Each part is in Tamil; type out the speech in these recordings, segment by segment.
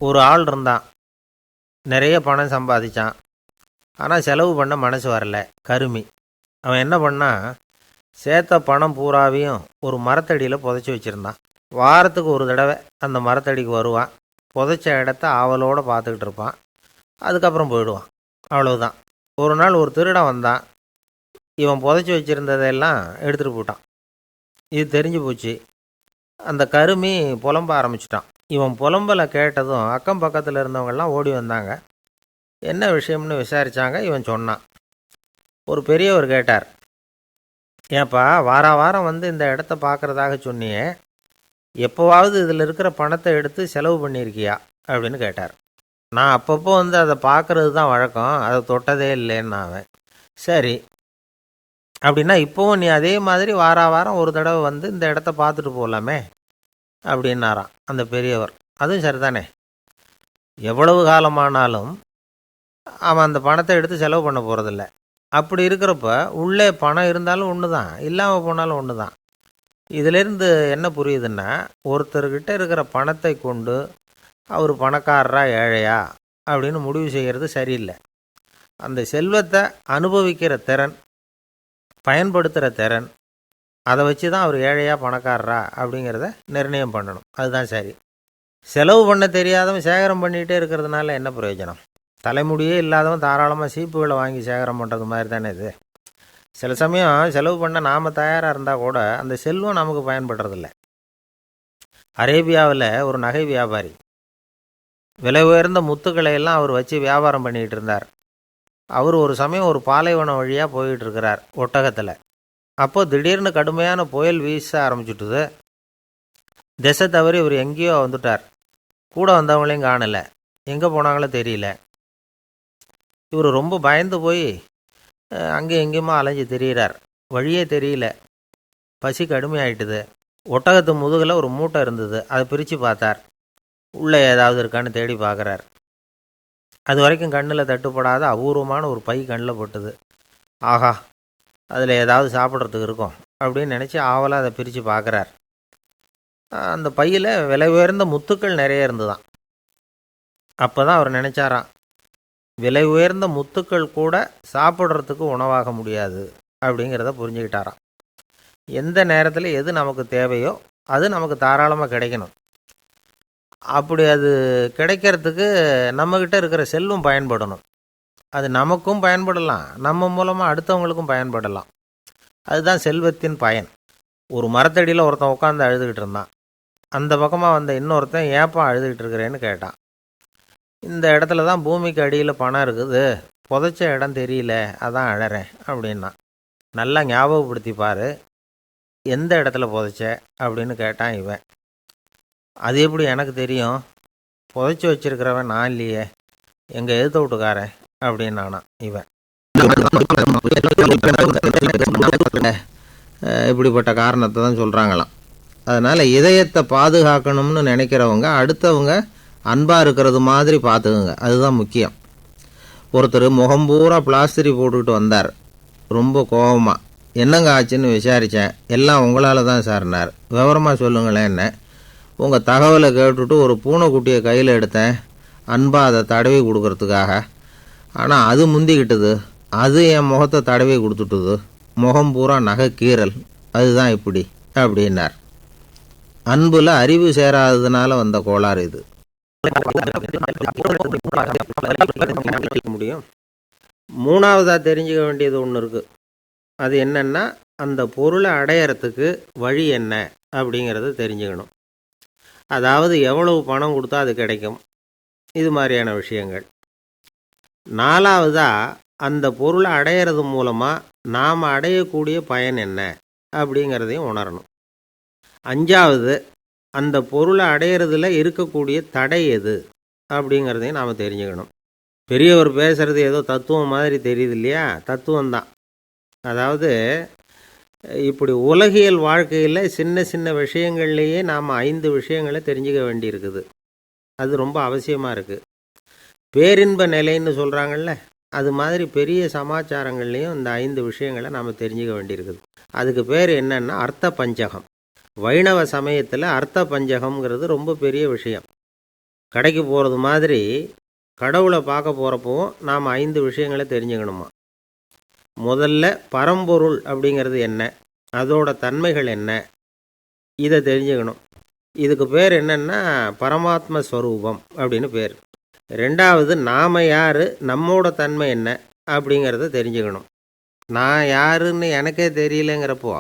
ஒரு ஆள் இருந்தான், நிறைய பணம் சம்பாதிச்சான். ஆனால் செலவு பண்ண மனசு வரல, கருமி. அவன் என்ன பண்ணான், சேர்த்த பணம் பூராவையும் ஒரு மரத்தடியில் புதைச்சி வச்சுருந்தான். வாரத்துக்கு ஒரு தடவை அந்த மரத்தடிக்கு வருவான், புதைச்ச இடத்த ஆவலோடு பார்த்துக்கிட்டு இருப்பான். அதுக்கப்புறம் போயிடுவான். அவ்வளவுதான். ஒரு நாள் ஒரு திருடன் வந்தான். இவன் புதைச்சி வச்சுருந்ததெல்லாம் எடுத்துகிட்டு போட்டான். இது தெரிஞ்சு போச்சு. அந்த கருமி புலம்ப ஆரம்பிச்சிட்டான். இவன் புலம்பலை கேட்டதும் அக்கம் பக்கத்தில் இருந்தவங்கெல்லாம் ஓடி வந்தாங்க. என்ன விஷயம்னு விசாரித்தாங்க. இவன் சொன்னான். ஒரு பெரியவர் கேட்டார், ஏப்பா வாரம் வந்து இந்த இடத்த பார்க்குறதாக சொன்னியே, எப்போவாவது இதில் இருக்கிற பணத்தை எடுத்து செலவு பண்ணியிருக்கியா அப்படின்னு கேட்டார். நான் அப்பப்போ வந்து அதை பார்க்குறது தான் வழக்கம், அதை தொட்டதே இல்லைன்னு அவன். சரி, அப்படின்னா இப்போவும் நீ அதே மாதிரி வாரம் ஒரு தடவை வந்து இந்த இடத்த பார்த்துட்டு போகலாமே அப்படின்னாராம் அந்த பெரியவர். அதுவும் சரிதானே, எவ்வளவு காலமானாலும் அவன் அந்த பணத்தை எடுத்து செலவு பண்ண போகிறதில்ல. அப்படி இருக்கிறப்ப உள்ளே பணம் இருந்தாலும் ஒன்று தான், இல்லாமல் போனாலும் ஒன்று தான். இதிலேருந்து என்ன புரியுதுன்னா, ஒருத்தர்கிட்ட இருக்கிற பணத்தை கொண்டு அவர் பணக்காரரா ஏழையா அப்படின்னு முடிவு செய்கிறது சரியில்லை. அந்த செல்வத்தை அனுபவிக்கிற திறன், பயன்படுத்துகிற திறன், அதை வச்சு தான் அவர் ஏழையா பணக்காரரா அப்படிங்கிறத நிர்ணயம் பண்ணணும். அதுதான் சரி. செலவு பண்ண தெரியாதவன் சேகரம் பண்ணிகிட்டே இருக்கிறதுனால என்ன பிரயோஜனம்? தலைமுடியே இல்லாதவன் தாராளமாக சீப்புகளை வாங்கி சேகரம் பண்ணுறது மாதிரி தானே இது. சில சமயம் செலவு பண்ண நாம் தயாராக இருந்தால் கூட அந்த செல்வம் நமக்கு பயன்படுறதில்ல. அரேபியாவில் ஒரு நகை வியாபாரி விலை உயர்ந்த முத்துக்களை எல்லாம் அவர் வச்சு வியாபாரம் பண்ணிகிட்டு இருந்தார். அவர் ஒரு சமயம் ஒரு பாலைவனம் வழியாக போயிட்டு இருக்கிறார் ஒட்டகத்தில். அப்போது திடீர்னு கடுமையான புயல் வீச ஆரம்பிச்சுட்டுது. திசை தவறி இவர் எங்கேயோ வந்துட்டார். கூட வந்தவங்களையும் காணலை, எங்கே போனாங்களோ தெரியல. இவர் ரொம்ப பயந்து போய் அங்கே எங்கேயுமா அலைஞ்சு திரியிறார். வழியே தெரியல. பசி கடுமையாயிட்டுது. ஒட்டகத்து முதுகில் ஒரு மூட்டை இருந்தது. அதை பிரித்து பார்த்தார். உள்ளே ஏதாவது இருக்கான்னு தேடி பார்க்குறார். அது வரைக்கும் கண்ணில் தட்டுப்படாத அபூர்வமான ஒரு பை கண்ணில் பட்டுது. ஆஹா, அதில் ஏதாவது சாப்பிட்றதுக்கு இருக்கும் அப்படின்னு நினச்சி ஆவலாக அதை பிரித்து பார்க்குறார். அந்த பையில் விலை உயர்ந்த முத்துக்கள் நிறைய இருந்துதான். அப்போ தான் அவர் நினச்சாராம், விலை உயர்ந்த முத்துக்கள் கூட சாப்பிட்றதுக்கு உணவாக முடியாது அப்படிங்கிறத புரிஞ்சுக்கிட்டாராம். எந்த நேரத்தில் எது நமக்கு தேவையோ அது நமக்கு தாராளமாக கிடைக்கணும். அப்படி அது கிடைக்கிறதுக்கு நம்மக்கிட்ட இருக்கிற செல்வம் பயன்படணும். அது நமக்கும் பயன்படலாம், நம்ம மூலமாக அடுத்தவங்களுக்கும் பயன்படலாம். அதுதான் செல்வத்தின் பயன். ஒரு மரத்தடியில் ஒருத்தன் உட்காந்து அழுதுகிட்டு இருந்தான். அந்த பக்கமாக வந்த இன்னொருத்தன், ஏப்பா அழுதுகிட்டு இருக்கிறேன்னு கேட்டான். இந்த இடத்துல தான் பூமிக்கு அடியில் பணம் இருக்குது, புதைச்ச இடம் தெரியல, அதான் அழறேன் அப்படின்னா. நல்லா ஞாபகப்படுத்தி பாரு, எந்த இடத்துல புதைச்ச அப்படின்னு கேட்டான் இவன். அது எப்படி எனக்கு தெரியும், புதைச்சி வச்சிருக்கிறவன் நான் இல்லையே, எங்கள் எதிர்த்த வீட்டுக்காரன் அப்படின்னானா இவன். இப்படிப்பட்ட காரணத்தை தான் சொல்கிறாங்களாம். அதனால் இதயத்தை பாதுகாக்கணும்னு நினைக்கிறவங்க அடுத்தவங்க அன்பாக இருக்கிறது மாதிரி பார்த்துக்குங்க, அதுதான் முக்கியம். ஒருத்தர் முகம் பூரா பிளாஸ்டரி போட்டுக்கிட்டு வந்தார். ரொம்ப கோபமாக, என்னங்க ஆச்சுன்னு விசாரித்தேன். எல்லாம் உங்களால் தான் சார்னார். விவரமாக சொல்லுங்களேன். என்ன உங்கள் தகவலை கேட்டுட்டு ஒரு பூனைக்குட்டியை கையில் எடுத்தேன், அன்பாக அதை தடவி கொடுக்கறதுக்காக. ஆனால் அது முந்திக்கிட்டது, அது என் முகத்தை தடவி கொடுத்துட்டுது. முகம் பூரா நகை கீறல், அதுதான் இப்படி அப்படின்னார். அன்பில் அறிவு சேராததுனால வந்த கோளாறு இது. முடியும். மூணாவதாக தெரிஞ்சுக்க வேண்டியது ஒன்று இருக்குது. அது என்னன்னா, அந்த பொருளை அடையறதுக்கு வழி என்ன அப்படிங்கிறத தெரிஞ்சுக்கணும். அதாவது எவ்வளவு பணம் கொடுத்தா அது கிடைக்கும், இது மாதிரியான விஷயங்கள். நாலாவதாக அந்த பொருளை அடையிறது மூலமாக நாம் அடையக்கூடிய பயன் என்ன அப்படிங்கிறதையும் உணரணும். அஞ்சாவது, அந்த பொருளை அடையிறதுல இருக்கக்கூடிய தடை எது அப்படிங்கிறதையும் நாம் தெரிஞ்சுக்கணும். பெரியவர் பேசுகிறது ஏதோ தத்துவம் மாதிரி தெரியுது இல்லையா, தத்துவம்தான். அதாவது இப்படி உலகியல் வாழ்க்கையில் சின்ன சின்ன விஷயங்கள்லேயே நாம் 5 விஷயங்களை தெரிஞ்சுக்க வேண்டியிருக்குது. அது ரொம்ப அவசியமாக இருக்குது. பேரின்ப நிலைன்னு சொல்கிறாங்கள்ல, அது மாதிரி பெரிய சமாச்சாரங்கள்லேயும் இந்த 5 விஷயங்களை நாம் தெரிஞ்சுக்க வேண்டியிருக்குது. அதுக்கு பேர் என்னன்னா அர்த்த பஞ்சகம். வைணவ சமயத்தில் அர்த்த பஞ்சகம்ங்கிறது ரொம்ப பெரிய விஷயம். கடைக்கு போகிறது மாதிரி கடவுளை பார்க்க போகிறப்பவும் நாம் 5 விஷயங்களை தெரிஞ்சுக்கணுமா. முதல்ல பரம்பொருள் அப்படிங்கிறது என்ன, அதோட தன்மைகள் என்ன, இதை தெரிஞ்சுக்கணும். இதுக்கு பேர் என்னன்னா பரமாத்ம ஸ்வரூபம் அப்படின்னு பேர். ரெண்டாவது நாம் யார், நம்மோட தன்மை என்ன அப்படிங்கிறத தெரிஞ்சுக்கணும். நான் யாருன்னு எனக்கே தெரியலங்கிறப்போ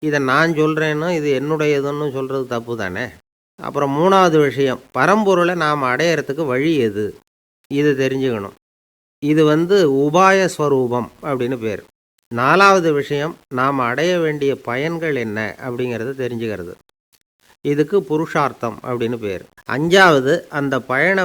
இதை நான் சொல்கிறேன்னு இது என்னுடையதுன்னு சொல்கிறது தப்பு தானே. அப்புறம் மூணாவது விஷயம், பரம்பொருளை நாம் அடையிறதுக்கு வழி எது, இது தெரிஞ்சுக்கணும். இது உபாய ஸ்வரூபம் அப்படின்னு பேர். நாலாவது விஷயம், நாம் அடைய வேண்டிய பயன்கள் என்ன அப்படிங்கிறத தெரிஞ்சுக்கிறது. இதுக்கு புருஷார்த்தம் அப்படின்னு பேர். அஞ்சாவது, அந்த பயனை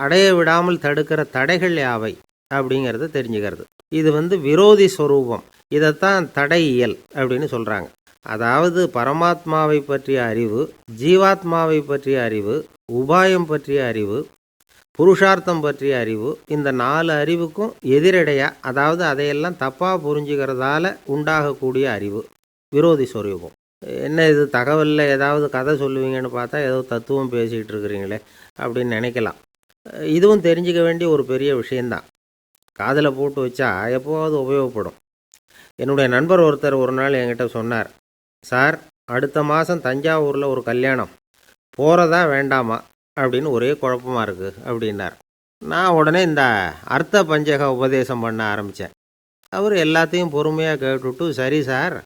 அடைய விடாமல் தடுக்கிற தடைகள் யாவை அப்படிங்கிறத தெரிஞ்சுக்கிறது. இது விரோதி ஸ்வரூபம். இதைத்தான் தடையியல் அப்படின்னு சொல்கிறாங்க. அதாவது பரமாத்மாவை பற்றிய அறிவு, ஜீவாத்மாவை பற்றிய அறிவு, உபாயம் பற்றிய அறிவு, புருஷார்த்தம் பற்றிய அறிவு, இந்த 4 அறிவுக்கும் எதிரடையாக, அதாவது அதையெல்லாம் தப்பாக புரிஞ்சுக்கிறதால உண்டாகக்கூடிய அறிவு விரோதி ஸ்வரூபம். என்ன இது தகவலில் ஏதாவது கதை சொல்லுவீங்கன்னு பார்த்தா ஏதோ தத்துவம் பேசிகிட்டு இருக்கிறீங்களே அப்படின்னு நினைக்கலாம். இதுவும் தெரிஞ்சிக்க வேண்டிய ஒரு பெரிய விஷயந்தான். காதில் போட்டு வச்சா எப்போவாவது உபயோகப்படும். என்னுடைய நண்பர் ஒருத்தர் ஒரு நாள் என்கிட்ட சொன்னார், சார் அடுத்த மாதம் தஞ்சாவூரில் ஒரு கல்யாணம், போகிறதா வேண்டாமா அப்படின்னு ஒரே குழப்பமாக இருக்குது அப்படின்னார். நான் உடனே இந்த அர்த்த பஞ்சக உபதேசம் பண்ண ஆரம்பித்தேன். அவர் எல்லாத்தையும் பொறுமையாக கேட்டுவிட்டு, சரி சார்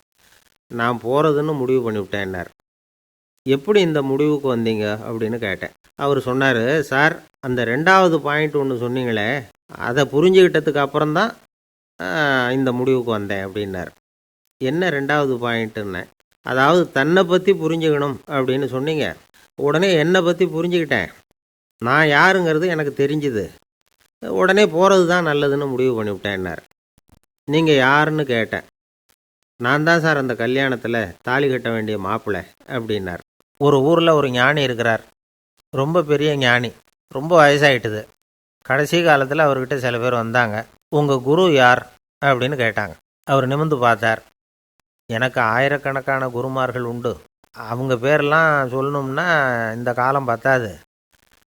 நான் போகிறதுன்னு முடிவு பண்ணிவிட்டேன்னார். எப்படி இந்த முடிவுக்கு வந்தீங்க அப்படின்னு கேட்டேன். அவர் சொன்னார், சார் அந்த 2வது பாயிண்ட் ஒன்று சொன்னீங்களே, அதை புரிஞ்சுக்கிட்டதுக்கு அப்புறம்தான் இந்த முடிவுக்கு வந்தேன் அப்படின்னார். என்ன 2வது பாயிண்ட்டுன்னு? அதாவது தன்னை பற்றி புரிஞ்சுக்கணும் அப்படின்னு சொன்னீங்க. உடனே என்னை பற்றி புரிஞ்சுக்கிட்டேன், நான் யாருங்கிறது எனக்கு தெரிஞ்சுது, உடனே போகிறது தான் நல்லதுன்னு முடிவு பண்ணிவிட்டேன்னார். நீங்கள் யாருன்னு கேட்டேன். நான் தான் சார் அந்த கல்யாணத்தில் தாலி கட்ட வேண்டிய மாப்பிள்ளை அப்படின்னார். ஒரு ஊரில் ஒரு ஞானி இருக்கிறார், ரொம்ப பெரிய ஞானி, ரொம்ப வயசாகிட்டுது. கடைசி காலத்தில் அவர்கிட்ட சில பேர் வந்தாங்க. உங்கள் குரு யார் அப்படின்னு கேட்டாங்க. அவர் நிமிர்ந்து பார்த்தார். எனக்கு ஆயிரக்கணக்கான குருமார்கள் உண்டு, அவங்க பேரெல்லாம் சொல்லணும்னா இந்த காலம் பத்தாது,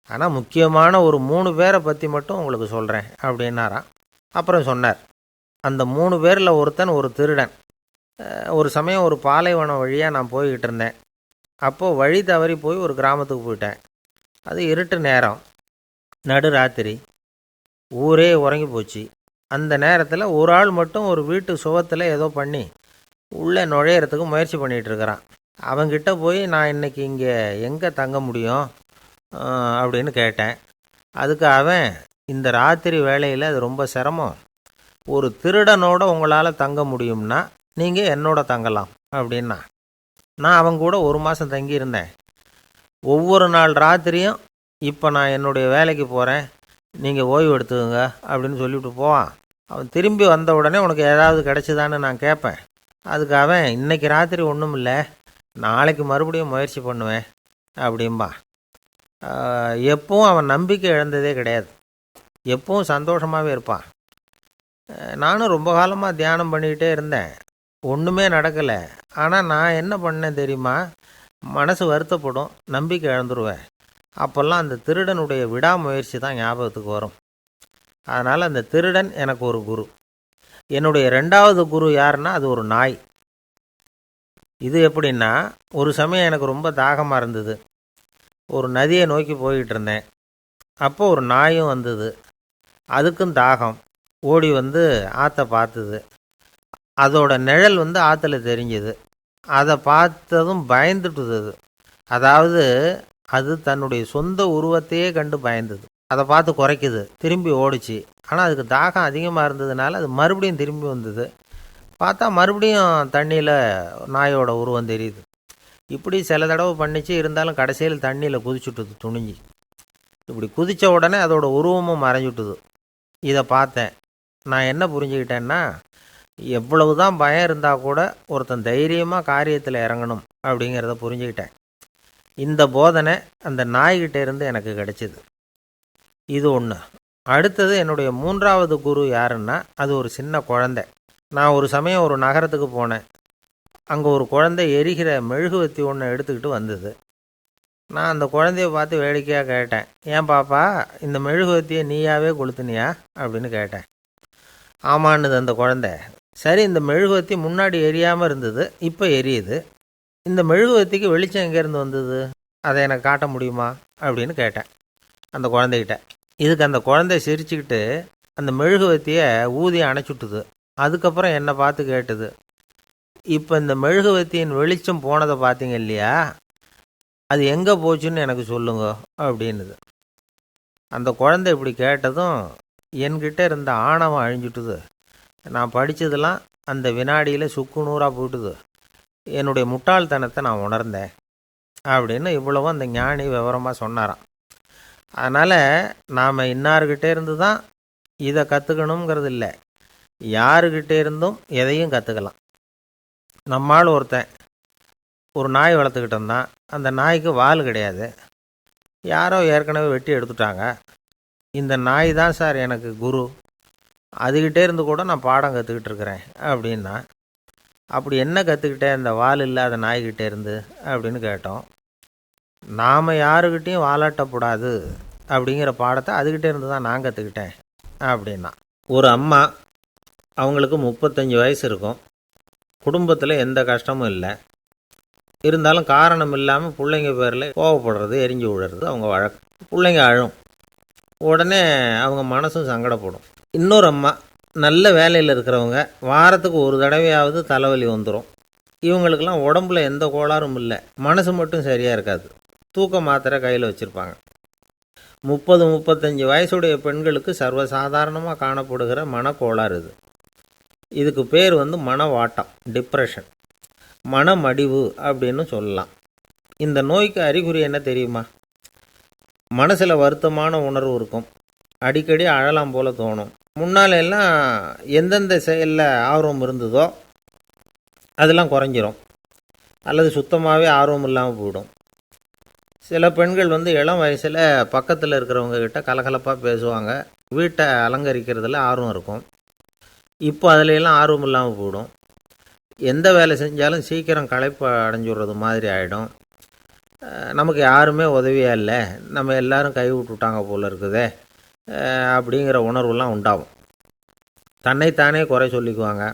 ஆனால் முக்கியமான ஒரு 3 பேரை பற்றி மட்டும் உங்களுக்கு சொல்கிறேன் அப்படின்னாராம். அப்புறம் சொன்னார், அந்த 3 பேரில் ஒருத்தன் ஒரு திருடன். ஒரு சமயம் ஒரு பாலைவனம் வழியாக நான் போய்கிட்டு இருந்தேன். அப்போது வழி தவறி போய் ஒரு கிராமத்துக்கு போயிட்டேன். அது இருட்டு நேரம், நடுராத்திரி, ஊரே உறங்கி போச்சு. அந்த நேரத்தில் ஒரு ஆள் மட்டும் ஒரு வீட்டு சுவத்தில் ஏதோ பண்ணி உள்ளே நுழையிறதுக்கு முயற்சி பண்ணிகிட்ருக்கிறான். அவங்கிட்ட போய் நான் இன்றைக்கி இங்கே எங்கே தங்க முடியும் அப்படின்னு கேட்டேன். அதுக்கு அவன், இந்த ராத்திரி வேளையில் அது ரொம்ப சிரமம், ஒரு திருடனோட உங்களால் தங்க முடியும்னா நீங்கள் என்னோட தங்கலாம் அப்படின்னா. நான் அவங்க கூட 1 மாதம் தங்கியிருந்தேன். ஒவ்வொரு நாள் ராத்திரியும் இப்போ நான் என்னுடைய வேலைக்கு போகிறேன், நீங்கள் ஓய்வு எடுத்துக்கோங்க அப்படின்னு சொல்லிவிட்டு போவான். அவன் திரும்பி வந்த உடனே உனக்கு ஏதாவது கிடச்சிதான்னு நான் கேட்பேன். அதுக்கு அவன், இன்றைக்கி ராத்திரி ஒன்றும் இல்லை, நாளைக்கு மறுபடியும் முயற்சி பண்ணுவேன் அப்படிம்பான். எப்பவும் அவன் நம்பிக்கை இழந்ததே கிடையாது, எப்பவும் சந்தோஷமாகவே இருப்பான். நானும் ரொம்ப காலமாக தியானம் பண்ணிக்கிட்டே இருந்தேன், ஒன்றுமே நடக்கலை. ஆனால் நான் என்ன பண்ணேன் தெரியுமா, மனசு வருத்தப்படும், நம்பிக்கை இழந்துருவேன். அப்போல்லாம் அந்த திருடனுடைய விடாமுயற்சி தான் ஞாபகத்துக்கு வரும். அதனால் அந்த திருடன் எனக்கு ஒரு குரு. என்னுடைய 2வது குரு யாருன்னா அது ஒரு நாய். இது எப்படின்னா, ஒரு சமயம் எனக்கு ரொம்ப தாகமாக இருந்தது. ஒரு நதியை நோக்கி போய்கிட்டு இருந்தேன். அப்போ ஒரு நாயும் வந்தது, அதுக்கும் தாகம். ஓடி ஆற்றை பார்த்துது. அதோட நிழல் ஆற்றுல தெரிஞ்சுது. அதை பார்த்ததும் பயந்துட்டுது. அதாவது அது தன்னுடைய சொந்த உருவத்தையே கண்டு பயந்தது. அதை பார்த்து குறைக்குது, திரும்பி ஓடிச்சு. ஆனால் அதுக்கு தாகம் அதிகமாக இருந்ததுனால அது மறுபடியும் திரும்பி வந்தது. பார்த்தா மறுபடியும் தண்ணியில் நாயோட உருவம் தெரியுது. இப்படி சில தடவை பண்ணிச்சு. இருந்தாலும் கடைசியில் தண்ணியில் குதிச்சுட்டுது துணிஞ்சி. இப்படி குதித்த உடனே அதோட உருவமும் மறைஞ்சுட்டுது. இதை பார்த்தேன். நான் என்ன புரிஞ்சுக்கிட்டேன்னா, எவ்வளவு தான் பயம் இருந்தால் கூட ஒருத்தன் தைரியமாக காரியத்தில் இறங்கணும் அப்படிங்கிறத புரிஞ்சுக்கிட்டேன். இந்த போதனை அந்த நாய்கிட்ட இருந்து எனக்கு கிடைச்சிது. இது ஒன்று. அடுத்தது என்னுடைய 3வது குரு யாருன்னா அது ஒரு சின்ன குழந்தை. நான் ஒரு சமயம் ஒரு நகரத்துக்கு போனேன். அங்கே ஒரு குழந்தை எரிகிற மெழுகுவத்தி ஒன்று எடுத்துக்கிட்டு வந்தது. நான் அந்த குழந்தைய பார்த்து வேடிக்கையாக கேட்டேன், ஏன் பாப்பா இந்த மெழுகுவர்த்தியை நீயாவே கொளுத்துனியா அப்படின்னு கேட்டேன். ஆமான்னுது அந்த குழந்தை. சரி, இந்த மெழுகுவர்த்தி முன்னாடி எரியாமல் இருந்தது, இப்போ எரியுது. இந்த மெழுகுவர்த்திக்கு வெளிச்சம் எங்கேருந்து வந்தது, அதை எனக்கு காட்ட முடியுமா அப்படின்னு கேட்டேன் அந்த குழந்தைகிட்ட. இதுக்கு அந்த குழந்தை சிரிச்சுக்கிட்டு அந்த மெழுகுவர்த்தியை ஊதி அணைச்சுட்டுது. அதுக்கப்புறம் என்னை பார்த்து கேட்டுது, இப்போ இந்த மெழுகுவர்த்தியின் வெளிச்சம் போனதை பார்த்தீங்க இல்லையா, அது எங்கே போச்சுன்னு எனக்கு சொல்லுங்க அப்படின்னுது. அந்த குழந்தை இப்படி கேட்டதும் என்கிட்ட இருந்த ஆணவம் அழிஞ்சுட்டுது. நான் படித்ததெல்லாம் அந்த வினாடியில் சுக்கு நூறாக போட்டுது. என்னுடைய முட்டாள்தனத்தை நான் உணர்ந்தேன் அப்படின்னு இவ்வளவும் அந்த ஞானி விவரமாக சொன்னாராம். அதனால் நாம் இன்னார்கிட்டே இருந்து தான் இதை கற்றுக்கணுங்கிறது இல்லை, யாருக்கிட்டே இருந்தும் எதையும் கற்றுக்கலாம். நம்மால் ஒருத்தன் ஒரு நாய் வளர்த்துக்கிட்டு இருந்தான். அந்த நாய்க்கு வால் கிடையாது. யாரோ ஏற்கனவே வெட்டி எடுத்துட்டாங்க. இந்த நாய் தான் சார் எனக்கு குரு, அதுக்கிட்டே இருந்து கூட நான் பாடம் கற்றுக்கிட்டு இருக்கிறேன் அப்படின்னா. அப்படி என்ன கற்றுக்கிட்டேன் இந்த வால் இல்லாத நாய்கிட்டே இருந்து அப்படின்னு கேட்டோம். நாம் யாருக்கிட்டேயும் வாலாட்டக்கூடாது அப்படிங்கிற பாடத்தை அதுக்கிட்டே இருந்து தான் நான் கற்றுக்கிட்டேன் அப்படின்னா. ஒரு அம்மா, அவங்களுக்கு 35 வயசு இருக்கும். குடும்பத்தில் எந்த கஷ்டமும் இல்லை. இருந்தாலும் காரணம் இல்லாமல் பிள்ளைங்க பேரில் கோவப்படுறது, எரிஞ்சு விழுறது அவங்க வழக்கம். பிள்ளைங்க அழும். உடனே அவங்க மனசும் சங்கடப்படும். இன்னொரு அம்மா, நல்ல வேலையில் இருக்கிறவங்க, வாரத்துக்கு ஒரு தடவையாவது தலைவலி வந்துடும். இவங்களுக்கெல்லாம் உடம்புல எந்த கோளாறும் இல்லை, மனசு மட்டும் சரியாக இருக்காது. தூக்க மாத்திரை கையில் வச்சுருப்பாங்க. 30-35 வயசுடைய பெண்களுக்கு சர்வசாதாரணமாக காணப்படுகிற மனக்கோளாறு இது. இதுக்கு பேர் மனவாட்டம், டிப்ரெஷன், மனமடிவு அப்படின்னு சொல்லலாம். இந்த நோய்க்கு அறிகுறி என்ன தெரியுமா? மனசில் வருத்தமான உணர்வு இருக்கும். அடிக்கடி அழலாம் போல தோணும். முன்னால் எல்லாம் எந்தெந்த செயலில் ஆர்வம் இருந்ததோ அதெல்லாம் குறைஞ்சிரும், அல்லது சுத்தமாகவே ஆர்வம் இல்லாமல் போயிடும். சில பெண்கள் இளம் வயசில் பக்கத்தில் இருக்கிறவங்க கிட்ட கலகலப்பாக பேசுவாங்க, வீட்டை அலங்கரிக்கிறதுல ஆர்வம் இருக்கும். இப்போ அதிலெல்லாம் ஆர்வம் இல்லாமல் போயிடும். எந்த வேலை செஞ்சாலும் சீக்கிரம் களைப்பு அடைஞ்சுடுறது மாதிரி ஆகிடும். நமக்கு யாருமே உதவியாக இல்லை, நம்ம எல்லோரும் கை விட்டுட்டாங்க போல் இருக்குதே அப்படிங்கிற உணர்வுலாம் உண்டாகும். தன்னைத்தானே குறை சொல்லிக்குவாங்க.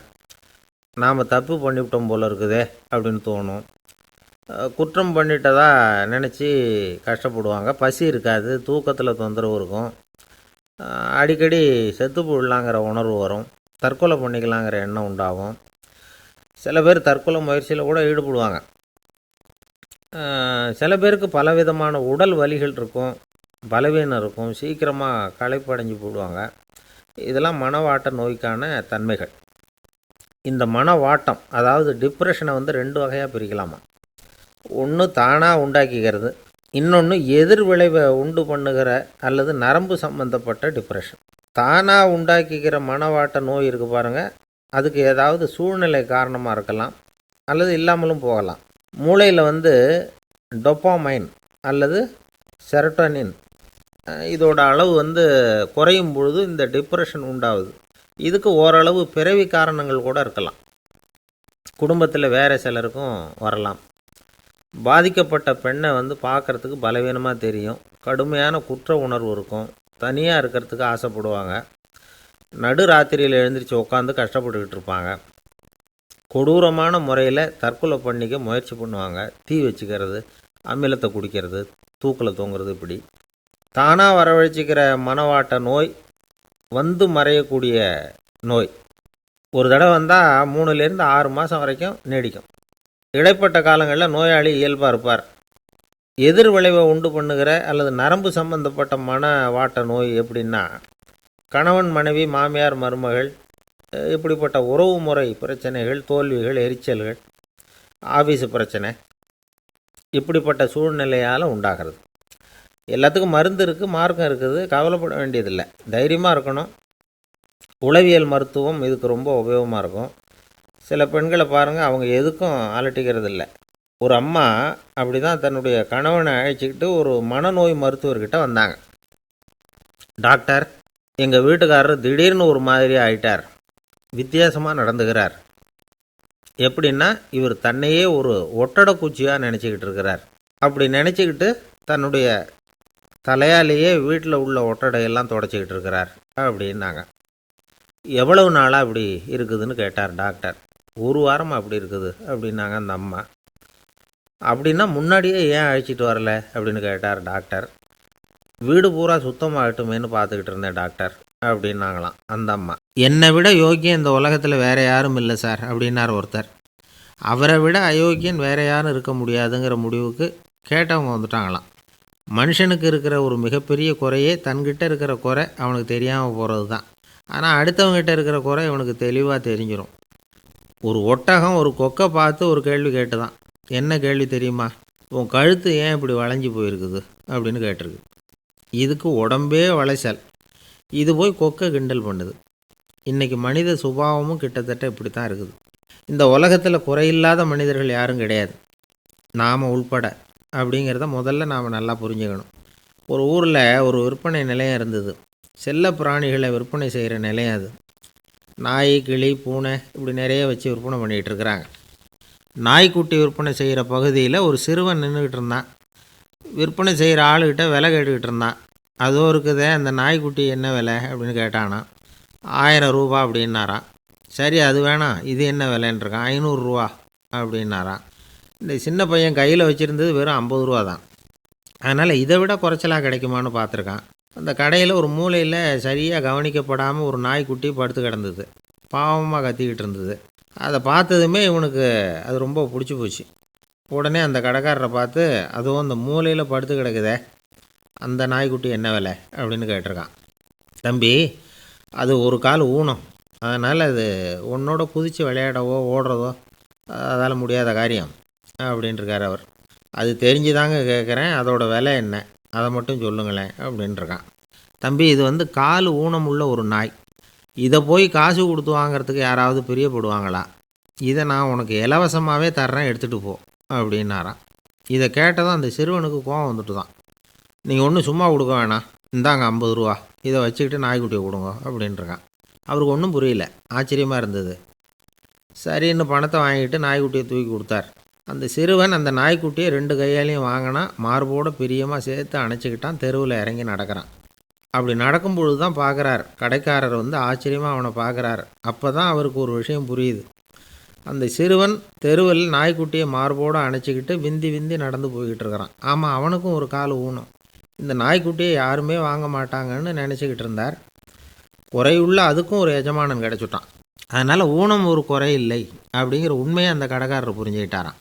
நாம் தப்பு பண்ணிவிட்டோம் போல் இருக்குதே அப்படின்னு தோணும். குற்றம் பண்ணிட்டதா நினச்சி கஷ்டப்படுவாங்க. பசி இருக்காது, தூக்கத்தில் தொந்தரவு இருக்கும். அடிக்கடி செத்து போடலாங்கிற உணர்வு வரும். தற்கொலை பண்ணிக்கலாங்கிற எண்ணம் உண்டாகும். சில பேர் தற்கொலை முயற்சியில் கூட ஈடுபடுவாங்க. சில பேருக்கு பலவிதமான உடல் வலிகள் இருக்கும், பலவீனம் இருக்கும், சீக்கிரமாக களைப்படைஞ்சு போடுவாங்க. இதெல்லாம் மனவாட்ட நோய்க்கான தன்மைகள். இந்த மனவாட்டம், அதாவது டிப்ரெஷனை 2 வகையாக பிரிக்கலாமா. ஒன்று தானாக உண்டாக்கிக்கிறது, இன்னொன்று எதிர் விளைவை உண்டு பண்ணுகிற அல்லது நரம்பு சம்பந்தப்பட்ட டிப்ரெஷன். தானாக உண்டாக்கிக்கிற மனவாட்ட நோய் இருக்குது பாருங்கள், அதுக்கு ஏதாவது சூழ்நிலை காரணமாக இருக்கலாம், அல்லது இல்லாமலும் போகலாம். மூளையில் டொப்பாமைன் அல்லது செரட்டோனின் இதோட அளவு குறையும் பொழுது இந்த டிப்ரெஷன் உண்டாகுது. இதுக்கு ஓரளவு பிறவி காரணங்கள் கூட இருக்கலாம். குடும்பத்தில் வேறு சிலருக்கும் வரலாம். பாதிக்கப்பட்ட பெண்ணை பார்க்குறதுக்கு பலவீனமாக தெரியும். கடுமையான குற்ற உணர்வு இருக்கும். தனியாக இருக்கிறதுக்கு ஆசைப்படுவாங்க. நடு ராத்திரியில் எழுந்திரிச்சு உட்காந்து கஷ்டப்பட்டுக்கிட்டு இருப்பாங்க. கொடூரமான முறையில் தற்கொலை பண்ணிக்க முயற்சி பண்ணுவாங்க. தீ வச்சுக்கிறது, அமிலத்தை குடிக்கிறது, தூக்கில் தொங்குறது. இப்படி தானாக வரவழைச்சிக்கிற மனவாட்ட நோய் மறையக்கூடிய நோய். ஒரு தடவை வந்தால் 3லேருந்து 6 மாதம் வரைக்கும் நீடிக்கும். இடைப்பட்ட காலங்களில் நோயாளி இயல்பாக இருப்பார். எதிர் விளைவை உண்டு பண்ணுகிற அல்லது நரம்பு சம்பந்தப்பட்ட மனவாட்ட நோய் எப்படின்னா, கணவன் மனைவி, மாமியார் மருமகள், இப்படிப்பட்ட உறவு முறை பிரச்சனைகள், தோல்விகள், எரிச்சல்கள், ஆஃபீஸு பிரச்சனை, இப்படிப்பட்ட சூழ்நிலையால் உண்டாகிறது. எல்லாத்துக்கும் மருந்து இருக்குது, மார்க்கம் இருக்குது, கவலைப்பட வேண்டியதில்லை, தைரியமாக இருக்கணும். உளவியல் மருத்துவம் இதுக்கு ரொம்ப உபயோகமாக இருக்கும். சில பெண்களை பாருங்கள், அவங்க எதுக்கும் அலட்டிக்கிறது இல்லை. ஒரு அம்மா அப்படி தான் தன்னுடைய கணவனை அழைச்சிக்கிட்டு ஒரு மனநோய் மருத்துவர்கிட்ட வந்தாங்க. டாக்டர், எங்கள் வீட்டுக்காரர் திடீர்னு ஒரு மாதிரி ஆயிட்டார், வித்தியாசமாக நடந்துக்கிறார். எப்படின்னா, இவர் தன்னையே ஒரு ஒட்டடை பூச்சியாக நினச்சிக்கிட்டு இருக்கிறார். அப்படி நினச்சிக்கிட்டு தன்னுடைய தலையாலேயே வீட்டில் உள்ள ஒட்டடையெல்லாம் தொடச்சிக்கிட்டு இருக்கிறார் அப்படின்னாங்க. எவ்வளவு நாளாக அப்படி இருக்குதுன்னு கேட்டார் டாக்டர். ஒரு வாரமாக அப்படி இருக்குது அப்படின்னாங்க அந்த அம்மா. அப்படின்னா முன்னாடியே ஏன் அழைச்சிட்டு வரல அப்படின்னு கேட்டார் டாக்டர். வீடு பூரா சுத்தமாகட்டுமேனு பார்த்துக்கிட்டு இருந்தேன் டாக்டர் அப்படின்னாங்களாம் அந்த அம்மா. என்னை விட யோக்கியம் இந்த உலகத்தில் வேறு யாரும் இல்லை சார் அப்படின்னார் ஒருத்தர். அவரை விட அயோக்கியன் வேறு யாரும் இருக்க முடியாதுங்கிற முடிவுக்கு கேட்டவங்க வந்துட்டாங்களாம். மனுஷனுக்கு இருக்கிற ஒரு மிகப்பெரிய குறையே தன்கிட்ட இருக்கிற குறை அவனுக்கு தெரியாமல் போகிறது தான். ஆனால் அடுத்தவங்ககிட்ட இருக்கிற குறை இவனுக்கு தெளிவாக தெரிஞ்சிடும். ஒரு ஒட்டகம் ஒரு கொக்கை பார்த்து ஒரு கேள்வி கேட்டுதான். என்ன கேள்வி தெரியுமா? உன் கழுத்து ஏன் இப்படி வளைஞ்சி போயிருக்குது அப்படின்னு கேட்டிருக்கு. இதுக்கு உடம்பே வளைச்சல். இது போய் கொக்கை கிண்டல் பண்ணுது. இன்றைக்கி மனித சுபாவமும் கிட்டத்தட்ட இப்படி தான் இருக்குது. இந்த உலகத்தில் குறையில்லாத மனிதர்கள் யாரும் கிடையாது, நாம் உள்பட அப்படிங்கிறத முதல்ல நாம் நல்லா புரிஞ்சுக்கணும். ஒரு ஊரில் ஒரு விற்பனை நிலையம் இருந்தது. செல்ல பிராணிகளை விற்பனை செய்கிற நிலையம் அது. நாய், கிளி, பூனை இப்படி நிறைய வச்சு விற்பனை பண்ணிகிட்டு இருக்கிறாங்க. நாய்க்குட்டி விற்பனை செய்கிற பகுதியில் ஒரு சிறுவன் நின்றுக்கிட்டு இருந்தான். விற்பனை செய்கிற ஆளுகிட்ட விலை கேட்டுக்கிட்டு இருந்தான். அதோ இருக்குதே அந்த நாய்க்குட்டி என்ன விலை அப்படின்னு கேட்டானா. 1000 ரூபா அப்படின்னாரான். சரி அது வேணாம், இது என்ன விலைன்றிருக்கான். 500 ரூபா அப்படின்னாரான். இந்த சின்ன பையன் கையில் வச்சுருந்தது வெறும் 50 ரூபா தான். அதனால் இதை விட குறைச்சலாக கிடைக்குமான்னு பார்த்துருக்கான். அந்த கடையில் ஒரு மூலையில் சரியாக கவனிக்கப்படாமல் ஒரு நாய்க்குட்டி படுத்து கிடந்தது. பாவமாக கத்திக்கிட்டு இருந்தது. அதை பார்த்ததுமே இவனுக்கு அது ரொம்ப பிடிச்சி போச்சு. உடனே அந்த கடைக்காரரை பார்த்து, அதுவும் அந்த மூலையில் படுத்து கிடக்குதே அந்த நாய்க்குட்டி என்ன விலை அப்படின்னு கேட்டிருக்கான். தம்பி, அது ஒரு கால் ஊனம், அதனால் அது உன்னோட குதித்து விளையாடவோ ஓடுறதோ அதால் முடியாத காரியம் அப்படின்ட்டுருக்கார் அவர். அது தெரிஞ்சு தாங்க கேட்குறேன், அதோட விலை என்ன அதை மட்டும் சொல்லுங்களேன் அப்படின்ட்டுருக்கான். தம்பி, இது கால் ஊனம் உள்ள ஒரு நாய். இதை போய் காசு கொடுத்து வாங்கிறதுக்கு யாராவது பிரியப்படுவாங்களா? இதை நான் உனக்கு இலவசமாகவே தர்றேன், எடுத்துகிட்டு போ அப்படின்னாரான். இதை கேட்டதும் அந்த சிறுவனுக்கு கோவம் வந்துட்டு தான். நீங்கள் ஒன்றும் சும்மா கொடுக்க வேணாம், இந்தாங்க 50 ரூபா, இதை வச்சுக்கிட்டு நாய்க்குட்டியை கொடுங்க அப்படின்ட்டுருக்கான். அவருக்கு ஒன்றும் புரியல, ஆச்சரியமாக இருந்தது. சரின்னு பணத்தை வாங்கிட்டு நாய்க்குட்டியை தூக்கி கொடுத்தார். அந்த சிறுவன் அந்த நாய்க்குட்டியை 2 கையாலையும் வாங்கினா, மார்போடு பிரியமாக சேர்த்து அணைச்சிக்கிட்டான். தெருவில் இறங்கி நடக்கிறான். அப்படி நடக்கும்பொழுது தான் பார்க்குறார், கடைக்காரர் ஆச்சரியமாக அவனை பார்க்குறார். அப்போ தான் அவருக்கு ஒரு விஷயம் புரியுது. அந்த சிறுவன் தெருவில் நாய்க்குட்டியை மார்போடு அணைச்சிக்கிட்டு விந்தி விந்தி நடந்து போய்கிட்டு இருக்கிறான். ஆமாம், அவனுக்கும் ஒரு கால் ஊனம். இந்த நாய்க்குட்டியை யாருமே வாங்க மாட்டாங்கன்னு நினச்சிக்கிட்டு இருந்தார். குறையுள்ள அதுக்கும் ஒரு எஜமானன் கிடச்சிட்டான். அதனால் ஊனம் ஒரு குறை இல்லை அப்படிங்கிற உண்மையை அந்த கடைக்காரர் புரிஞ்சுக்கிட்டாரான்.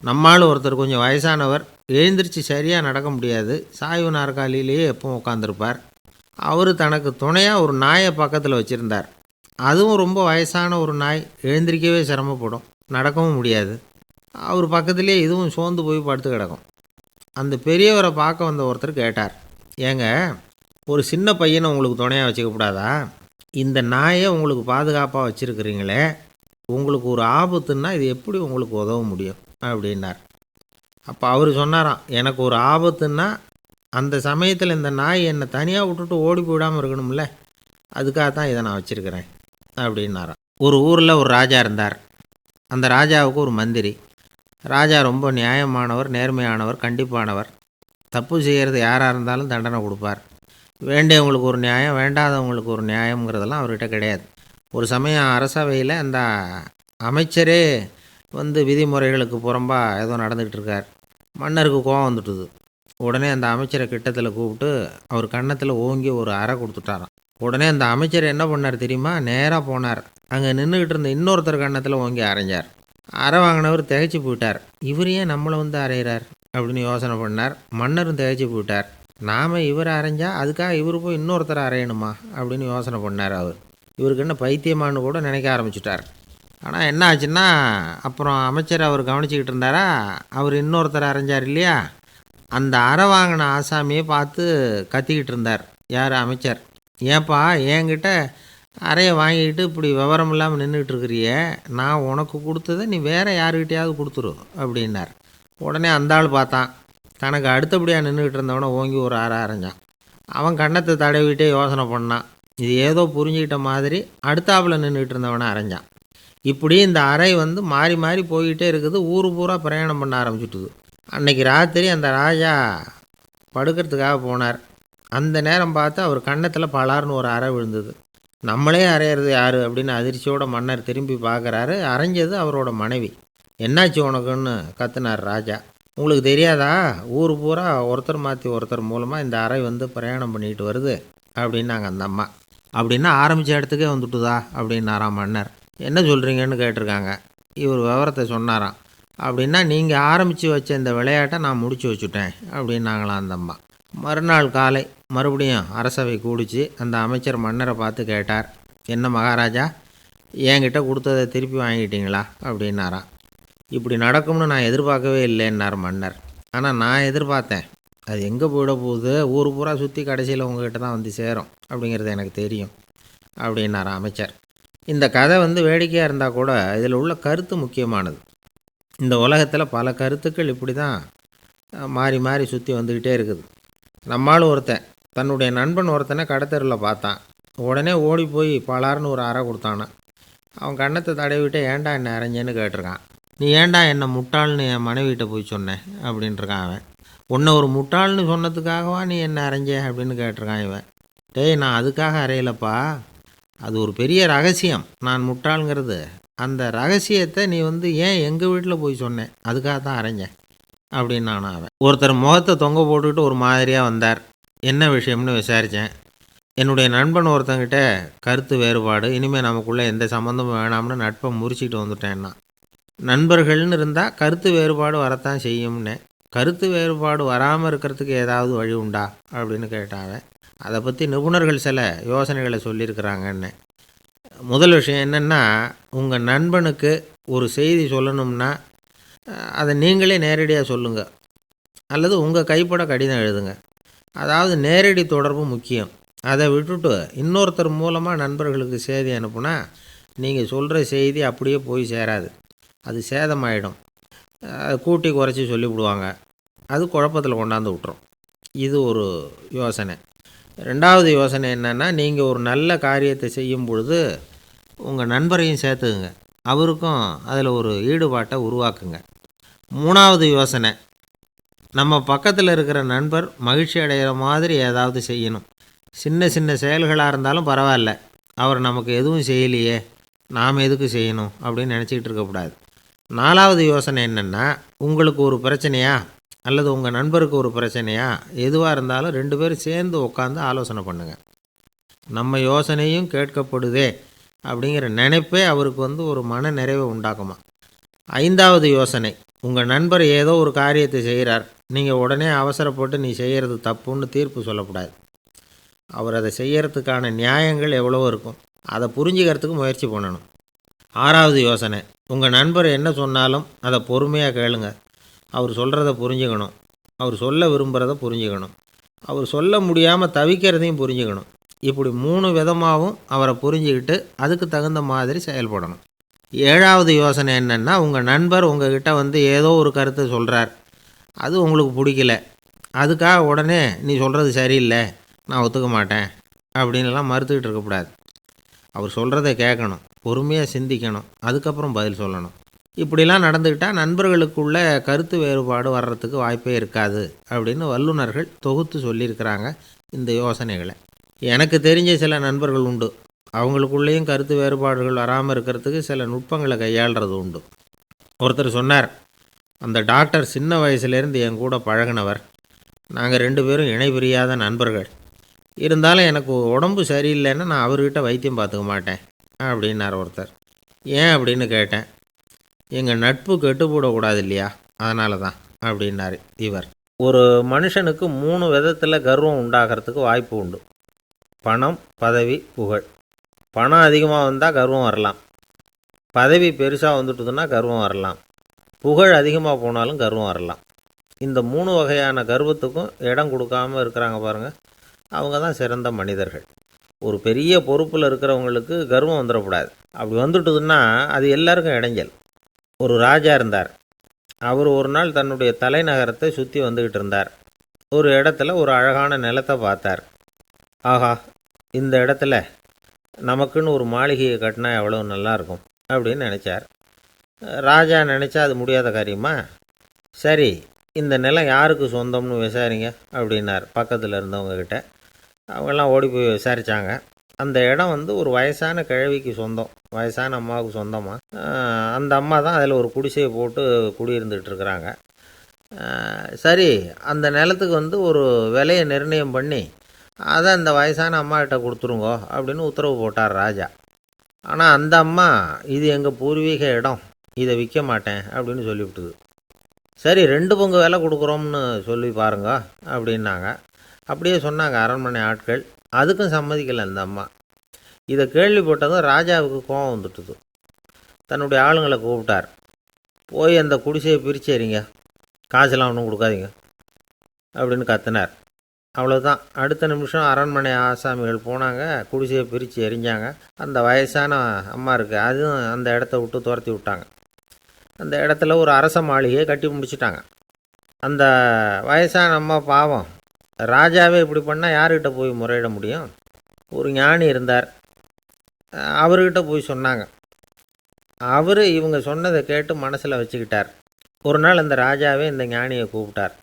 நம்மால் ஒருத்தர் கொஞ்சம் வயசானவர், எழுந்திரிச்சு சரியாக நடக்க முடியாது, சாய்வு நாற்காலியிலேயே எப்பவும் உட்காந்துருப்பார். அவர் தனக்கு துணையாக ஒரு நாயை பக்கத்தில் வச்சுருந்தார். அதுவும் ரொம்ப வயசான ஒரு நாய், எழுந்திரிக்கவே சிரமப்படும், நடக்கவும் முடியாது. அவர் பக்கத்துலேயே இதுவும் சோர்ந்து போய் படுத்து கிடக்கும். அந்த பெரியவரை பார்க்க வந்த ஒருத்தர் கேட்டார், ஏங்க, ஒரு சின்ன பையனை உங்களுக்கு துணையாக வச்சுக்கக்கூடாதா? இந்த நாயை உங்களுக்கு பாதுகாப்பாக வச்சுருக்கிறீங்களே, உங்களுக்கு ஒரு ஆபத்துன்னா இது எப்படி உங்களுக்கு உதவ முடியும் அப்படின்னார். அப்போ அவர் சொன்னாராம், எனக்கு ஒரு ஆபத்துன்னா அந்த சமயத்தில் இந்த நாய் என்னை தனியாக விட்டுட்டு ஓடி போயிடாமல் இருக்கணும்ல, அதுக்காகத்தான் இதை நான் வச்சுருக்கிறேன் அப்படின்னாராம். ஒரு ஊரில் ஒரு ராஜா இருந்தார். அந்த ராஜாவுக்கு ஒரு மந்திரி. ராஜா ரொம்ப நியாயமானவர், நேர்மையானவர், கண்டிப்பானவர். தப்பு செய்கிறது யாராக இருந்தாலும் தண்டனை கொடுப்பார். வேண்டியவங்களுக்கு ஒரு நியாயம், வேண்டாதவங்களுக்கு ஒரு நியாயங்கிறதெல்லாம் அவர்கிட்ட கிடையாது. ஒரு சமயம் அரசவையில் அந்த அமைச்சரே விதிமுறைகளுக்கு புறம்பாக ஏதோ நடந்துக்கிட்டு இருக்கார். மன்னருக்கு கோபம் வந்துட்டுது. உடனே அந்த அமைச்சரை கிட்டத்தில் கூப்பிட்டு அவர் கன்னத்தில் ஓங்கி ஒரு அறை கொடுத்துட்டாராம். உடனே அந்த அமைச்சர் என்ன பண்ணார் தெரியுமா? நேராக போனார். அங்கே நின்றுக்கிட்டு இருந்த இன்னொருத்தர் கன்னத்தில் ஓங்கி அரைஞ்சார். அறை வாங்கினவர் திகைச்சு போயிட்டார். இவர் ஏன் நம்மளை அரைகிறார் அப்படின்னு யோசனை பண்ணார். மன்னரும் திகைச்சு போயிட்டார். நாம் இவர் அரைஞ்சா அதுக்காக இவர் போய் இன்னொருத்தர் அரையணுமா அப்படின்னு யோசனை பண்ணார். இவருக்கு என்ன பைத்தியமானு கூட நினைக்க ஆரம்பிச்சிட்டார். ஆனால் என்ன ஆச்சுன்னா, அப்புறம் அமைச்சர் அவர் கவனிச்சிக்கிட்டு இருந்தாரா, அவர் இன்னொருத்தர் அரைஞ்சார் இல்லையா, அந்த அறை வாங்கின ஆசாமியை பார்த்து கத்திக்கிட்டு இருந்தார். யார்? அமைச்சர். ஏன்பா என்கிட்ட அறையை வாங்கிக்கிட்டு இப்படி விவரம் இல்லாமல் நின்றுக்கிட்டு இருக்கிறியே, நான் உனக்கு கொடுத்ததை நீ வேறு யாருக்கிட்டையாவது கொடுத்துரு அப்படின்னார். உடனே அந்த ஆள் பார்த்தான், தனக்கு அடுத்தபடியாக நின்றுக்கிட்டு இருந்தவனை ஓங்கி ஒரு அறை அரைஞ்சான். அவன் கன்னத்தை தடவிட்டே யோசனை பண்ணான். இது ஏதோ புரிஞ்சுக்கிட்ட மாதிரி அடுத்தாப்பில் நின்றுக்கிட்டு இருந்தவனை அரைஞ்சான். இப்படி இந்த அறை மாறி மாறி போய்கிட்டே இருக்குது. ஊர் பூரா பிரயாணம் பண்ண ஆரம்பிச்சுட்டுது. அன்னைக்கு ராத்திரி அந்த ராஜா படுக்கிறதுக்காக போனார். அந்த நேரம் பார்த்து அவர் கன்னத்தில் பலார்னு ஒரு அறை விழுந்தது. நம்மளே அறையிறது யார் அப்படின்னு அதிர்ச்சியோட மன்னர் திரும்பி பார்க்குறாரு. அரைஞ்சது அவரோட மனைவி. என்னாச்சு உனக்குன்னு கத்துனார் ராஜா. உங்களுக்கு தெரியாதா, ஊர் பூரா ஒருத்தர் மாற்றி ஒருத்தர் மூலமாக இந்த அறை வந்து பிரயாணம் பண்ணிட்டு வருது அப்படின்னாங்க அந்த அம்மா. அப்படின்னா ஆரம்பித்த இடத்துக்கே வந்துட்டுதா அப்படின்னாராம் மன்னர். என்ன சொல்கிறீங்கன்னு கேட்டிருக்காங்க. இவர் விவரத்தை சொன்னாராம். அப்படின்னா நீங்கள் ஆரம்பித்து வச்ச இந்த விளையாட்டை நான் முடிச்சு வச்சுட்டேன் அப்படின்னாங்களாம் அந்த அம்மா. மறுநாள் காலை மறுபடியும் அரசவை கூடிச்சு அந்த அமைச்சர் மன்னரை பார்த்து கேட்டார். என்ன மகாராஜா, என்கிட்ட கொடுத்ததை திருப்பி வாங்கிட்டீங்களா அப்படின்னாராம். இப்படி நடக்கும்னு நான் எதிர்பார்க்கவே இல்லைன்னார் மன்னர். ஆனால் நான் எதிர்பார்த்தேன். அது எங்கே போயிட போகுது, ஊர் பூரா சுற்றி கடைசியில் உங்ககிட்ட தான் வந்து சேரும் அப்படிங்கிறது எனக்கு தெரியும் அப்படின்னாராம் அமைச்சர். இந்த கதை வந்து வேடிக்கையாக இருந்தால் கூட இதில் உள்ள கருத்து முக்கியமானது. இந்த உலகத்தில் பல கருத்துக்கள் இப்படி தான் மாறி மாறி சுற்றி வந்துக்கிட்டே இருக்குது. நம்மால் ஒருத்தன் தன்னுடைய நண்பன் ஒருத்தனை கடத்தெருவில் பார்த்தான். உடனே ஓடி போய் பலார்னு ஒரு அறை கொடுத்தானான். அவன் கன்னத்தை தடவிட்டு ஏன்டா என்னை அரைஞ்சேன்னு கேட்டிருக்கான். நீ ஏன்டா என்னை முட்டாள்னு என் மனைவிட்ட போய் சொன்னேன் அப்படின்ட்டுருக்கான் அவன். உன்னை ஒரு முட்டாள்னு சொன்னதுக்காகவா நீ என்னை அரைஞ்சே அப்படின்னு கேட்டிருக்கான் இவன். டேய், நான் அதுக்காக அறையலப்பா, அது ஒரு பெரிய ரகசியம். நான் முட்டாளுங்கிறது அந்த ரகசியத்தை நீ வந்து ஏன் எங்கள் வீட்டில் போய் சொன்னேன், அதுக்காக தான் அரைஞ்சேன் அப்படின்னு நானும் அவன். ஒருத்தர் முகத்தை தொங்க போட்டுக்கிட்டு ஒரு மாதிரியாக வந்தார். என்ன விஷயம்னு விசாரித்தேன். என்னுடைய நண்பன் ஒருத்தங்கிட்ட கருத்து வேறுபாடு, இனிமேல் நமக்குள்ளே எந்த சம்மந்தமும் வேணாம்னு நட்பை முறிச்சிட்டு வந்துட்டேன்னா. நண்பர்கள்னு இருந்தால் கருத்து வேறுபாடு வரத்தான் செய்யும்னு. கருத்து வேறுபாடு வராமல் இருக்கிறதுக்கு ஏதாவது வழி உண்டா அப்படின்னு கேட்டாவே. அதை பற்றி நிபுணர்கள் சில யோசனைகளை சொல்லியிருக்கிறாங்கன்னு. முதல் விஷயம் என்னென்னா, உங்கள் நண்பனுக்கு ஒரு செய்தி சொல்லணும்னா அதை நீங்களே நேரடியாக சொல்லுங்கள், அல்லது உங்கள் கைப்பட கடிதம் எழுதுங்க. அதாவது நேரடி தொடர்பு முக்கியம். அதை விட்டுட்டு இன்னொருத்தர் மூலமாக நண்பர்களுக்கு செய்தி அனுப்புனா நீங்கள் சொல்கிற செய்தி அப்படியே போய் சேராது, அது சேதமாயிடும். கூட்டி குறைச்சி சொல்லிவிடுவாங்க, அது குழப்பத்தில் கொண்டாந்து விட்டுரும். இது ஒரு யோசனை. ரெண்டாவது யோசனை என்னென்னா, நீங்கள் ஒரு நல்ல காரியத்தை செய்யும் பொழுது உங்கள் நண்பரையும் சேர்த்துக்குங்க, அவருக்கும் அதில் ஒரு ஈடுபாட்டை உருவாக்குங்க. மூணாவது யோசனை, நம்ம பக்கத்தில் இருக்கிற நண்பர் மகிழ்ச்சி அடைகிற மாதிரி ஏதாவது செய்யணும். சின்ன சின்ன செயல்களாக இருந்தாலும் பரவாயில்ல, அவர் நமக்கு எதுவும் செய்யலையே, நாம் எதுக்கு செய்யணும் அப்படின்னு நினச்சிக்கிட்டு இருக்கக்கூடாது. நாலாவது யோசனை என்னென்னா, உங்களுக்கு ஒரு பிரச்சனையா அல்லது உங்கள் நண்பருக்கு ஒரு பிரச்சனையா, எதுவாக இருந்தாலும் 2 பேரும் சேர்ந்து உட்காந்து ஆலோசனை பண்ணுங்கள். நம்ம யோசனையும் கேட்கப்படுதே அப்படிங்கிற நினைப்பே அவருக்கு வந்து ஒரு மன நிறைவை உண்டாக்குமா. ஐந்தாவது யோசனை, உங்கள் நண்பர் ஏதோ ஒரு காரியத்தை செய்கிறார், நீங்கள் உடனே அவசரப்பட்டு நீ செய்கிறது தப்புன்னு தீர்ப்பு சொல்லக்கூடாது. அவர் அதை செய்கிறதுக்கான நியாயங்கள் எவ்வளோ இருக்கும், அதை புரிஞ்சுக்கிறதுக்கு முயற்சி பண்ணணும். ஆறாவது யோசனை, உங்கள் நண்பர் என்ன சொன்னாலும் அதை பொறுமையாக கேளுங்க. அவர் சொல்கிறத புரிஞ்சுக்கணும், அவர் சொல்ல விரும்புகிறத புரிஞ்சுக்கணும், அவர் சொல்ல முடியாமல் தவிக்கிறதையும் புரிஞ்சுக்கணும். இப்படி 3 விதமாகவும் அவரை புரிஞ்சுக்கிட்டு அதுக்கு தகுந்த மாதிரி செயல்படணும். ஏழாவது யோசனை என்னென்னா, உங்கள் நண்பர் உங்ககிட்ட வந்து ஏதோ ஒரு கருத்தை சொல்கிறார், அது உங்களுக்கு பிடிக்கல, அதுக்காக உடனே நீ சொல்கிறது சரியில்லை, நான் ஒத்துக்க மாட்டேன் அப்படின்லாம் மறுத்துக்கிட்டு இருக்கக்கூடாது. அவர் சொல்கிறத கேட்கணும், பொறுமையாக சிந்திக்கணும், அதுக்கப்புறம் பதில் சொல்லணும். இப்படிலாம் நடந்துக்கிட்டால் நண்பர்களுக்குள்ள கருத்து வேறுபாடு வர்றதுக்கு வாய்ப்பே இருக்காது அப்படின்னு வல்லுநர்கள் தொகுத்து சொல்லியிருக்கிறாங்க இந்த யோசனைகளை. எனக்கு தெரிஞ்ச சில நண்பர்கள் உண்டு, அவங்களுக்குள்ளேயும் கருத்து வேறுபாடுகள் வராமல் இருக்கிறதுக்கு சில நுட்பங்களை கையாளுறது உண்டு. ஒருத்தர் சொன்னார், அந்த டாக்டர் சின்ன வயசுலேருந்து என் கூட பழகினவர், நாங்கள் 2 பேரும் இணை பிரியாத நண்பர்கள். இருந்தாலும் எனக்கு உடம்பு சரியில்லைன்னா நான் அவர்கிட்ட வைத்தியம் பார்த்துக்க மாட்டேன் அப்படின்னார் ஒருத்தர். ஏன் அப்படின்னு கேட்டேன். எங்கள் நட்பு கெட்டுப்போடக்கூடாது இல்லையா, அதனால தான் அப்படின்னார் இவர். ஒரு மனுஷனுக்கு 3 விதத்தில் கர்வம் உண்டாகிறதுக்கு வாய்ப்பு உண்டு. பணம், பதவி, புகழ். பணம் அதிகமாக வந்தால் கர்வம் வரலாம், பதவி பெருசாக வந்துட்டுதுன்னா கர்வம் வரலாம், புகழ் அதிகமாக போனாலும் கர்வம் வரலாம். இந்த 3 வகையான கர்வத்துக்கும் இடம் கொடுக்காமல் இருக்கிறாங்க பாருங்கள், அவங்க தான் சிறந்த மனிதர்கள். ஒரு பெரிய பொறுப்பில் இருக்கிறவங்களுக்கு கர்வம் வந்துடக்கூடாது. அப்படி வந்துட்டுதுன்னா அது எல்லாருக்கும் இடைஞ்சல். ஒரு ராஜா இருந்தார். அவர் ஒரு நாள் தன்னுடைய தலைநகரத்தை சுற்றி வந்துக்கிட்டு இருந்தார். ஒரு இடத்துல ஒரு அழகான நிலத்தை பார்த்தார். ஆஹா, இந்த இடத்துல நமக்குன்னு ஒரு மாளிகையை கட்டினா எவ்வளோ நல்லாயிருக்கும் அப்படின்னு நினச்சார். ராஜா நினச்சா அது முடியாத காரியமா? சரி, இந்த நிலம் யாருக்கு சொந்தம்னு விசாரிங்க அப்படின்னார் பக்கத்தில் இருந்தவங்கக்கிட்ட. அவங்கெல்லாம் ஓடி போய் விசாரித்தாங்க. அந்த இடம் வந்து ஒரு வயசான கிழவிக்கு சொந்தம், வயசான அம்மாவுக்கு சொந்தமாக. அந்த அம்மா தான் அதில் ஒரு குடிசையை போட்டு குடியிருந்துகிட்டு இருக்கிறாங்க. சரி, அந்த நிலத்துக்கு வந்து ஒரு விலையை நிர்ணயம் பண்ணி அதை அந்த வயசான அம்மாக்கிட்ட கொடுத்துருங்கோ அப்படின்னு உத்தரவு போட்டார் ராஜா. ஆனால் அந்த அம்மா, இது எங்கள் பூர்வீக இடம், இதை விற்க மாட்டேன் அப்படின்னு சொல்லிவிட்டுது. சரி, 2 பங்கு விலை கொடுக்குறோம்னு சொல்லி பாருங்க அப்படின்னாங்க. அப்படியே சொன்னாங்க அரண்மனை ஆட்கள். அதுக்கும் சம்மதிக்கலை அந்த அம்மா. இதை கேள்விப்பட்டதும் ராஜாவுக்கு கோபம் வந்துட்டுது. தன்னுடைய ஆளுங்களை கூப்பிட்டார். போய் அந்த குடிசையை பிரித்து எறிங்க, காசெல்லாம் ஒன்றும் கொடுக்காதீங்க அப்படின்னு கத்தினார். அவ்வளோதான். அடுத்த நிமிஷம் அரண்மனை ஆசாமிகள் போனாங்க, குடிசையை பிரித்து எரிஞ்சாங்க. அந்த வயசான அம்மா இருக்குது, அதுவும் அந்த இடத்த விட்டு துரத்தி விட்டாங்க. அந்த இடத்துல ஒரு அரச மாளிகையை கட்டி முடிச்சிட்டாங்க. அந்த வயசான அம்மா பாவம், ராஜாவே இப்படி பண்ணால் யார்கிட்ட போய் முறையிட முடியும்? ஒரு ஞானி இருந்தார், அவர்கிட்ட போய் சொன்னாங்க. அவர் இவங்க சொன்னதை கேட்டு மனசில் வச்சுக்கிட்டார். ஒரு நாள் அந்த ராஜாவே இந்த ஞானியை கூப்பிட்டார்.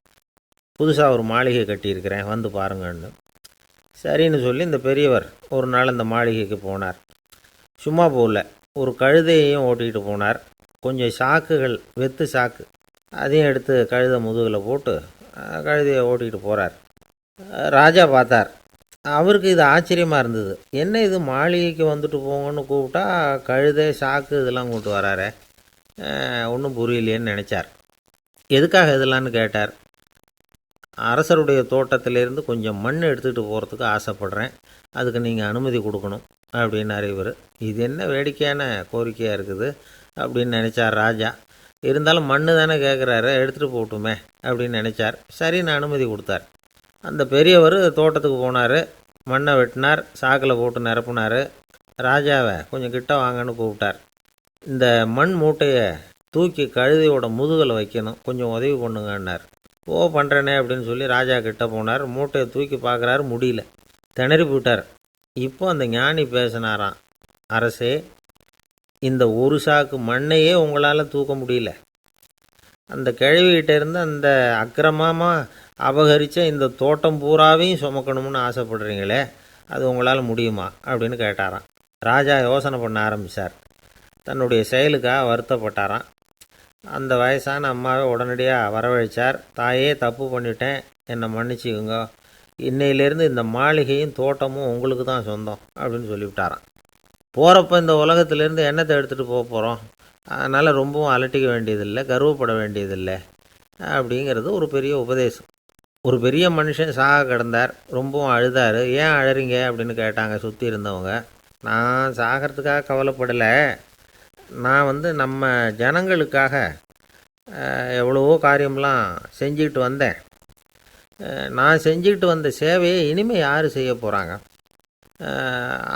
புதுசாக ஒரு மாளிகை கட்டியிருக்கிறேன், வந்து பாருங்கன்னு. சரின்னு சொல்லி இந்த பெரியவர் ஒரு நாள் அந்த மாளிகைக்கு போனார். சும்மா போகல, ஒரு கழுதையையும் ஓட்டிகிட்டு போனார். கொஞ்சம் சாக்குகள், வெத்து சாக்கு, அதையும் எடுத்து கழுதை முதுகில் போட்டு கழுதையை ஓட்டிகிட்டு போகிறார். ராஜா பார்த்தார். அவருக்கு இது ஆச்சரியமாக இருந்தது. என்ன இது, மாளிகைக்கு வந்துட்டு போங்கன்னு கூப்பிட்டா கழுதை சாக்கு இதெல்லாம் கூப்பிட்டு வராரே, ஒன்றும் புரியலையேன்னு நினச்சார். எதுக்காக இதெல்லாம்னு கேட்டார். அரசருடைய தோட்டத்திலேருந்து கொஞ்சம் மண் எடுத்துகிட்டு போகிறதுக்கு ஆசைப்பட்றேன், அதுக்கு நீங்கள் அனுமதி கொடுக்கணும் அப்படின்னாரு இவர். இது என்ன வேடிக்கையான கோரிக்கையாக இருக்குது அப்படின்னு நினச்சார் ராஜா. இருந்தாலும் மண் தானே கேட்குறாரு, எடுத்துகிட்டு போகட்டுமே அப்படின்னு நினச்சார். சரின்னு அனுமதி கொடுத்தார். அந்த பெரியவர் தோட்டத்துக்கு போனார், மண்ணை வெட்டினார், சாக்கில் போட்டு நிரப்புனார். ராஜாவை கொஞ்சம் கிட்ட வாங்கன்னு கூப்பிட்டார். இந்த மண் மூட்டையை தூக்கி கழுதையோட முதுகில் வைக்கணும், கொஞ்சம் உதவி பண்ணுங்கன்னார். பண்ணுறேனே அப்படின்னு சொல்லி ராஜா கிட்ட போனார். மூட்டையை தூக்கி பார்க்குறாரு, முடியல, திணறி போயிட்டார். இப்போ அந்த ஞானி பேசினாராம். அரசே, இந்த ஒரு சாக்கு மண்ணையே உங்களால் தூக்க முடியல, அந்த கிழவிகிட்ட இருந்து அந்த அக்கிரமமாக அபகரித்த இந்த தோட்டம் பூராவையும் சுமக்கணும்னு ஆசைப்படுறீங்களே, அது உங்களால் முடியுமா அப்படின்னு கேட்டாராம். ராஜா யோசனை பண்ண ஆரம்பித்தார். தன்னுடைய செயலுக்காக வருத்தப்பட்டாராம். அந்த வயசான அம்மாவை உடனடியாக வரவழைச்சார். தாயே, தப்பு பண்ணிட்டேன், என்னை மன்னிச்சுக்குங்க, இன்னையிலேருந்து இந்த மாளிகையும் தோட்டமும் உங்களுக்கு தான் சொந்தம் அப்படின்னு சொல்லிவிட்டாராம். போகிறப்ப இந்த உலகத்திலேருந்து எண்ணத்தை எடுத்துகிட்டு போக போகிறோம், அதனால் ரொம்பவும் அலட்டிக்க வேண்டியதில்லை, கர்வப்பட வேண்டியதில்லை அப்படிங்கிறது ஒரு பெரிய உபதேசம். ஒரு பெரிய மனுஷன் சாக கிடந்தார், ரொம்பவும் அழுதார். ஏன் அழறீங்க அப்படின்னு கேட்டாங்க சுற்றி இருந்தவங்க. நான் சாகிறதுக்காக கவலைப்படலை, நான் நம்ம ஜனங்களுக்காக எவ்வளவோ காரியம்லாம் செஞ்சுக்கிட்டு வந்தேன். நான் செஞ்சுக்கிட்டு வந்த சேவையை இனிமேல் யார் செய்ய போகிறாங்க,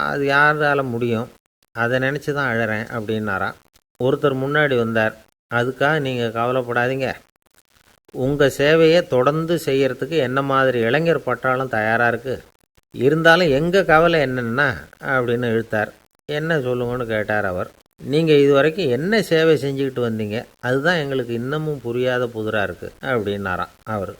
அது யாரால் முடியும், அதை நினச்சி தான் அழறேன் அப்படின்னாராம். ஒருத்தர் முன்னாடி வந்தார். அதுக்காக நீங்கள் கவலைப்படாதீங்க, உங்கள் சேவையை தொடர்ந்து செய்கிறதுக்கு என்ன மாதிரி இளைஞர் பட்டாலும் தயாராக இருக்குது, இருந்தாலும் எங்கள் கவலை என்னென்னா அப்படின்னு இழுத்தார். என்ன சொல்லுங்கன்னு கேட்டார் அவர். நீங்கள் இது வரைக்கும் என்ன சேவை செஞ்சுக்கிட்டு வந்தீங்க, அதுதான் எங்களுக்கு இன்னமும் புரியாத புதிராக இருக்குது அப்படின்னாராம் அவர்.